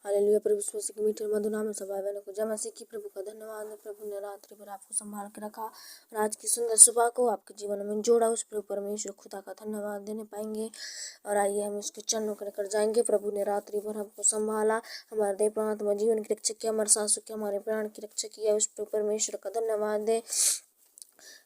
Hallelujah. प्रभु यीशु मसीह के मीठे मधुर नाम में सब भाई बहनों को जय मसीह की। प्रभु का धन्यवाद है। प्रभु ने रात्रि भर आपको संभाल के रखा और आज की सुंदर सुबह को आपके जीवन में जोड़ा। उस प्रभु परमेश्वर खुदा का धन्यवाद देने पाएंगे और आइए हम उसके चरणों को लेकर जाएंगे। प्रभु ने रात्रि भर हमको संभाला, हमारे देह प्राण आत्मा जीवन की रक्षा किया, हमारे सांसों की, हमारे प्राण की रक्षा किया। उस प्रभु परमेश्वर का धन्यवाद दे।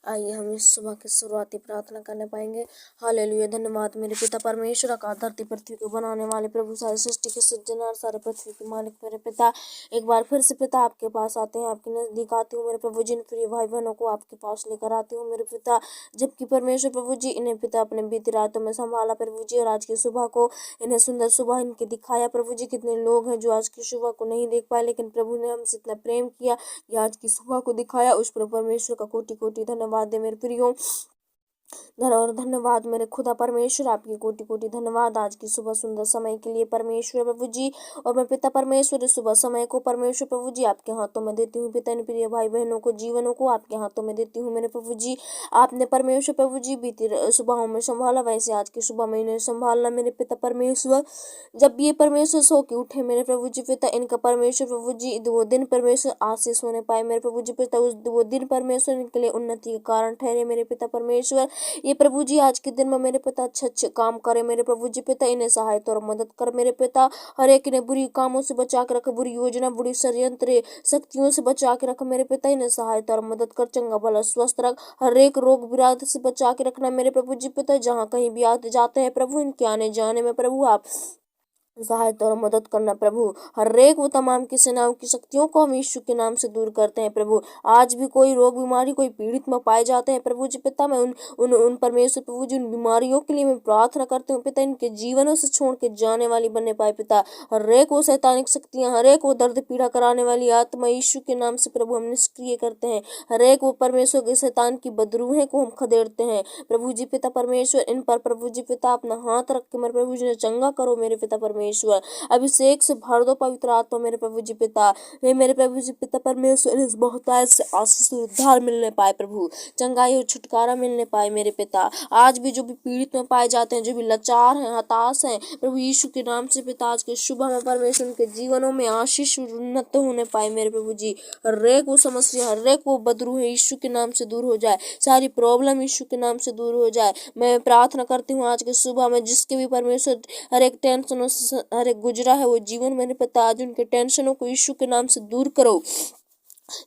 आइए हम इस सुबह की शुरुआती प्रार्थना करने पाएंगे। हालेलुया। धन्यवाद मेरे पिता परमेश्वर का, धरती पृथ्वी को बनाने वाले प्रभु, सारी सृष्टि के सृजनहार, सारे पृथ्वी के मालिक मेरे पिता, एक बार फिर से पिता आपके पास आते हैं, आपके नजदीक आती हूँ मेरे प्रभु। जिन प्रिय भाई बहनों को आपके पास लेकर आती हूँ मेरे पिता, जबकि परमेश्वर प्रभु जी इन्हें पिता अपने बीती रातों में संभाला प्रभु जी, और आज की सुबह को इन्हें सुंदर सुबह इनके दिखाया प्रभु जी। कितने लोग हैं जो आज की सुबह को नहीं देख पाए, लेकिन प्रभु ने हमसे इतना प्रेम किया कि आज की सुबह को दिखाया। उस प्रभु परमेश्वर का कोटि कोटि धन्यवाद दे मेरे प्रियो। और धन्यवाद मेरे खुदा परमेश्वर, आपकी कोटि कोटि धन्यवाद आज की सुबह सुंदर समय के लिए परमेश्वर प्रभु जी। और मैं पिता परमेश्वर इस सुबह समय को परमेश्वर प्रभु जी आपके हाथों में देती हूँ पिता। इन प्रिय भाई बहनों को, जीवनों को आपके हाथों में देती हूँ मेरे प्रभु जी। आपने परमेश्वर प्रभु जी बीती सुबहों में संभाला, वैसे आज की सुबह में इन्हें संभालना मेरे पिता परमेश्वर। जब ये परमेश्वर सो के उठे मेरे प्रभु जी पिता, इनका परमेश्वर प्रभु जी वो दिन परमेश्वर आशीष होने पाए मेरे प्रभु जी पिता। उस वो दिन परमेश्वर इनके लिए उन्नति के कारण ठहरे मेरे पिता परमेश्वर। ये प्रभु जी आज के दिन में मेरे पिता अच्छे अच्छे काम करे मेरे प्रभु जी पिता। इन्हें सहायता और मदद कर मेरे पिता। हर एक इन्हें बुरी कामों से बचा के रख, बुरी योजना, बुरी षड्यंत्र शक्तियों से बचा के रख मेरे पिता। इन्हें सहायता और मदद कर, चंगा भला स्वस्थ रख, हर एक रोग विराध से बचा के रखना मेरे प्रभु जी पिता। जहाँ कहीं भी आते जाते हैं प्रभु, इनके आने जाने में प्रभु आप सहायता और मदद करना प्रभु। हर एक वो तमाम की सेनाओं की शक्तियों को हम यीशु के नाम से दूर करते हैं प्रभु। आज भी कोई रोग बीमारी, कोई पीड़ित में पाए जाते हैं प्रभु जी पिता, मैं उन परमेश्वर प्रभु जी उन बीमारियों के लिए मैं प्रार्थना करती हूँ पिता। इनके जीवनों से छोड़ के जाने वाली बनने पाए पिता। हर एक वो शैतानिक शक्तियाँ, हर एक वो दर्द पीड़ा कराने वाली आत्मा यीशु के नाम से प्रभु हम निष्क्रिय करते हैं। हर एक वो परमेश्वर के शैतान की बदरूहें को हम खदेड़ते हैं प्रभु जी पिता परमेश्वर। इन पर प्रभु जी पिता अपना हाथ रख के मेरे प्रभु जी ने चंगा करो मेरे पिता परमेश्वर। अभिषेक से भर दो पवित्र आत्मा मेरे प्रभु जी पिता। हे मेरे प्रभु जी पिता परमेश्वर, इस बहुतायत से आशीष उद्धार मिलने पाए प्रभु, चंगाई और छुटकारा मिलने पाए मेरे पिता। आज भी जो भी पीड़ित में पाए जाते हैं, जो भी लाचार हैं, हताश हैं प्रभु यीशु के नाम से पिता, आज के शुभ में परमेश्वर उनके जीवनों में आशीष उन्नत होने पाए मेरे प्रभु जी। हर एक वो समस्या, हर एक वो बदरू है यीशु के नाम से दूर हो जाए, सारी प्रॉब्लम यीशु के नाम से दूर हो जाए। मैं प्रार्थना करती हूँ आज के सुबह में जिसके भी परमेश्वर हर एक टेंशनों से हर एक गुजरा है वो जीवन मेरे पिता, आज उनके टेंशनों को यीशु के नाम से दूर करो।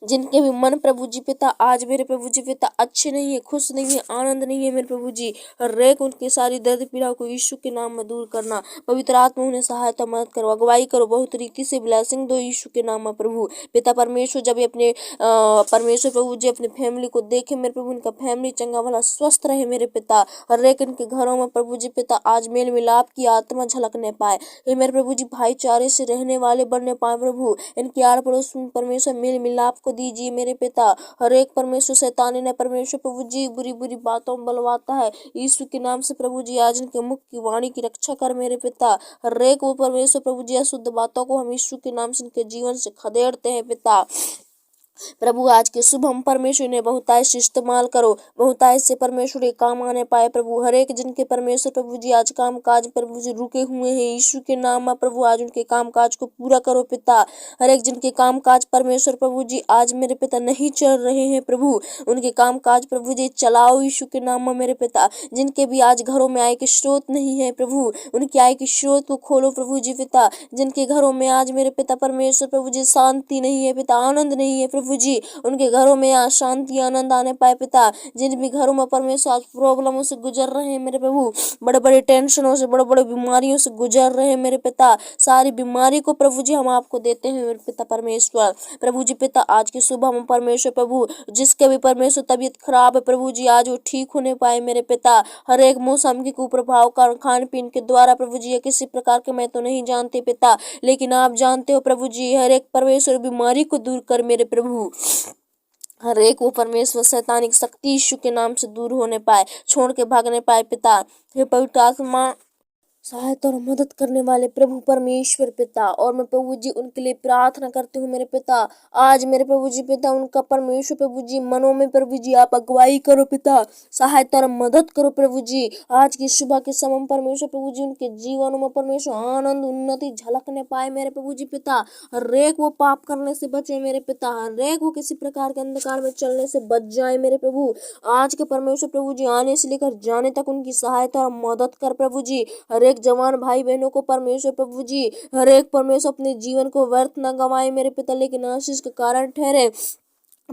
जिनके भी मन प्रभु जी पिता आज मेरे प्रभु जी पिता अच्छे नहीं है, खुश नहीं है, आनंद नहीं है मेरे प्रभु जी, रेक उनके सारी दर्द पीड़ा को यीशु के नाम में दूर करना। पवित्र आत्मा उन्हें सहायता मदद करो, अगुवाई करो, बहुत रीति से ब्लेसिंग दो यीशु के नाम में प्रभु पिता परमेश्वर। जब अपने परमेश्वर प्रभु जी अपनी फैमिली को देखे मेरे प्रभु, उनका फैमिली चंगा भला स्वस्थ रहे मेरे पिता। हर एक इनके घरों में प्रभु जी पिता आज मेल मिलाप की आत्मा झलकने पाए। हे मेरे प्रभु जी भाईचारे से रहने वाले बनने पाए प्रभु। इनके आड़ पड़ोस में परमेश्वर मेल मिलाप आपको दीजिए मेरे पिता। हर एक परमेश्वर शैतानी ने परमेश्वर प्रभु जी बुरी बुरी बातों में बलवाता है यीशु के नाम से प्रभु जी, आज इनके मुख की वाणी की रक्षा कर मेरे पिता। हर एक वो परमेश्वर प्रभु जी अशुद्ध बातों को हम यीशु के नाम से इनके जीवन से खदेड़ते हैं पिता प्रभु। आज के शुभ हम परमेश्वर ने बहुतायत से इस्तेमाल करो, बहुतायत से परमेश्वर ये काम आने पाए प्रभु। हर एक जिनके परमेश्वर प्रभु जी आज काम काज प्रभु जी रुके हुए हैं यीशु के नाम में प्रभु, आज उनके काम काज को पूरा करो पिता। हर एक जिनके काम काज परमेश्वर प्रभु जी आज मेरे पिता नहीं चल रहे हैं प्रभु, उनके काम काज प्रभु जी चलाओ यीशु के नाम में मेरे पिता। जिनके भी आज घरों में आय के स्रोत नहीं है प्रभु, उनकी आय के स्रोत को खोलो प्रभु जी पिता। जिनके घरों में आज मेरे पिता परमेश्वर प्रभु जी शांति नहीं है पिता, आनंद नहीं है प्रभु जी, उनके घरों में आज शांति आनंद आने पाए पिता। जिन भी घरों में परमेश्वर आज प्रॉब्लमों से गुजर रहे हैं मेरे प्रभु, बड़े बड़े टेंशनों से, बड़े बड़े बीमारियों से गुजर रहे हैं मेरे पिता, सारी बीमारी को प्रभु जी हम आपको देते हैं मेरे पिता परमेश्वर प्रभु जी पिता। आज की सुबह में परमेश्वर प्रभु जिसके भी परमेश्वर तबीयत खराब है प्रभु जी, आज वो ठीक होने पाए मेरे पिता। हर एक मौसम के कुप्रभाव का खान पीन के द्वारा प्रभु जी या किसी प्रकार के मैं तो नहीं जानती पिता, लेकिन आप जानते हो प्रभु जी। हर एक परमेश्वर बीमारी को दूर कर मेरे प्रभु। हर एक वो परमेश्वर शैतानिक शक्ति यीशु के नाम से दूर होने पाए, छोड़ के भागने पाए पिता। हे पवित्र आत्मा सहायता और मदद करने वाले प्रभु परमेश्वर पिता। और मैं प्रभु जी उनके लिए प्रार्थना करती हूँ मेरे पिता। आज मेरे प्रभु जी पिता उनका परमेश्वर प्रभु जी मनों में प्रभु जी आप अगुवाई करो पिता, सहायता और मदद करो प्रभु जी। आज की सुबह के समय परमेश्वर प्रभु जी उनके जीवन में परमेश्वर आनंद उन्नति झलकने पाए मेरे प्रभु जी पिता। हर एक वो पाप करने से बचे मेरे पिता, हर एक वो किसी प्रकार के अंधकार में चलने से बच जाए मेरे प्रभु। आज के परमेश्वर प्रभु जी आने से लेकर जाने तक उनकी सहायता और मदद कर प्रभु जी। हर एक जवान भाई बहनों को परमेश्वर प्रभु जी, हर एक परमेश्वर अपने जीवन को व्यर्थ न गवाए मेरे पिता, लेकिन आशीष का कारण ठहरे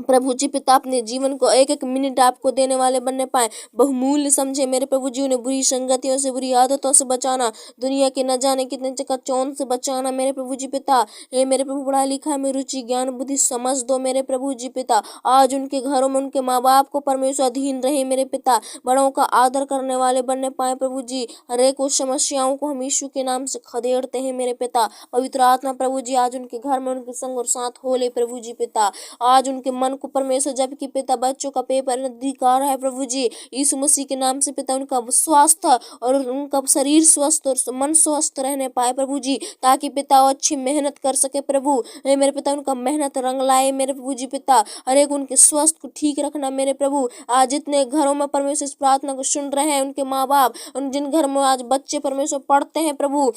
प्रभु जी पिता। अपने जीवन को एक एक मिनट आपको देने वाले बनने पाए, बहुमूल्य समझे मेरे प्रभु जी। उन्हें बुरी संगतियों से, बुरी आदतों से बचाना, दुनिया के न जाने कितने चकाचौंध से बचाना मेरे प्रभु जी पिता। हे मेरे प्रभु पढ़ा लिखा में रुचि ज्ञान बुद्धि समझ दो मेरे प्रभु जी पिता। आज उनके घरों में उनके माँ बाप को परमेश्वर अधीन रहे मेरे पिता, बड़ों का आदर करने वाले बनने पाए प्रभु जी। हर एक उस समस्याओं को हम यीशु के नाम से खदेड़ते हैं मेरे पिता। पवित्र आत्मा प्रभु जी आज उनके घर में उनके संग और साथ हो ले प्रभु जी पिता। आज उनके मन को परमेश्वर, जबकि पिता बच्चों का पेपर अधिकार है प्रभु जी, यीशु मसीह के नाम से पिता उनका स्वास्थ्य और उनका शरीर स्वस्थ और मन स्वस्थ रहने पाए प्रभु जी, ताकि पिता वो अच्छी मेहनत कर सके प्रभु। मेरे पिता उनका मेहनत रंग लाए मेरे प्रभु जी पिता। हर एक उनके स्वास्थ्य को ठीक रखना मेरे प्रभु। आज जितने घरों में परमेश्वर इस प्रार्थना को सुन रहे हैं उनके माँ बाप, उन जिन घर में आज बच्चे परमेश्वर पढ़ते हैं प्रभु,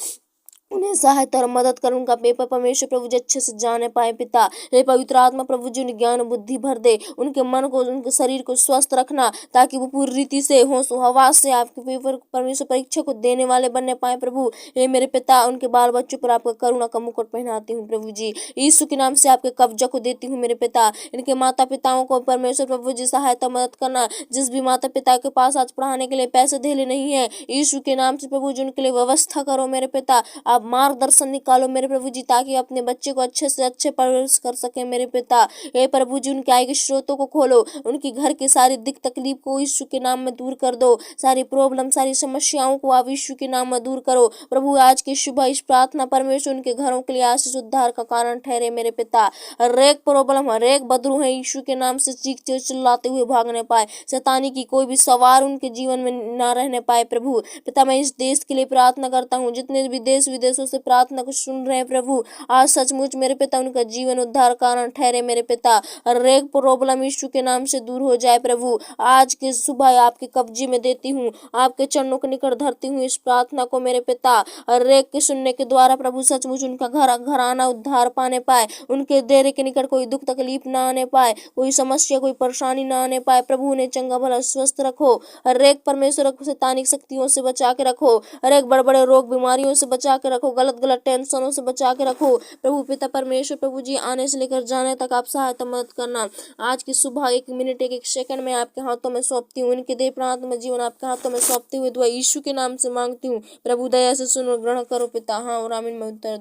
उन्हें सहायता और मदद कर उनका पेपर परमेश्वर प्रभु जी अच्छे से जाने पाए पिता। हे पवित्र आत्मा प्रभु जी उन्हें ज्ञान बुद्धि भर दे, उनके मन को उनके शरीर को स्वस्थ रखना, ताकि वो पूरी रीति से होश हवास से आपके पेपर परमेश्वर परीक्षा को देने वाले बनने पाए प्रभु। हे मेरे पिता उनके बाल बच्चों पर आपका करुणा का मुकुट पहनाती हूँ प्रभु जी। यीशु के नाम से आपके कब्जा को देती हूँ मेरे पिता। इनके माता पिताओं को परमेश्वर प्रभु जी सहायता मदद करना। जिस भी माता पिता के पास आज पढ़ाने के लिए पैसे धेले नहीं है, यीशु के नाम से प्रभु जी उनके लिए व्यवस्था करो मेरे पिता। आप मार्गदर्शन निकालो मेरे प्रभु जी, ताकि अपने बच्चे को अच्छे से अच्छे परवरिश कर सके मेरे पिता। हे प्रभु जी उनके आय के स्रोतों को खोलो, उनकी घर की सारी दिक्कत तकलीफ को यीशु के नाम में दूर कर दो, सारी प्रॉब्लम सारी समस्याओं को आप यीशु के नाम में दूर करो प्रभु। आज की सुबह इस प्रार्थना परमेश्वर उनके घरों के लिए आशीष उद्धार का कारण ठहरे मेरे पिता। हर एक प्रॉब्लम हर एक बदरू है यीशु के नाम से चीखते चिल्लाते हुए भागने पाए, शैतानी की कोई भी सवार उनके जीवन में ना रहने पाए प्रभु पिता। मैं इस देश के लिए प्रार्थना करता हूँ, जितने भी देश विदेशों से प्रार्थना को सुन रहे हैं प्रभु, आज सचमुच मेरे पिता उनका जीवन उद्धार कारण ठहरे मेरे पिता। हर एक प्रॉब्लम यीशु के नाम से दूर हो जाए प्रभु। आज के सुबह आपके कब्जे में देती हूँ, आपके चरणों के निकट धरती हूँ इस प्रार्थना को मेरे पिता। हर एक के सुनने के द्वारा प्रभु सचमुच उनका घराना उद्धार पाने पाए, उनके डेरे के निकट कोई दुख तकलीफ ना आने पाए, कोई समस्या कोई परेशानी ना आने पाए प्रभु। उन्हें चंगा भला स्वस्थ रखो, हर एक परमेश्वर शैतानिक शक्तियों से बचा के रखो, हर एक बड़े बड़े रोग बीमारियों से बचा के रखो, गलत गलत टेंशनों से बचा के रखो प्रभु पिता। परमेश्वर प्रभु जी आने से लेकर जाने तक आप सहायता मदद करना। आज की सुबह एक मिनट एक एक सेकंड में आपके हाथों में सौंपती हूँ, इनके देह प्रांत में जीवन आपके हाथों में सौंपते हुए दुआ यीशु के नाम से मांगती हूँ प्रभु। दया से सुनो ग्रहण करो पिता। हाँ और आमीन में उत्तर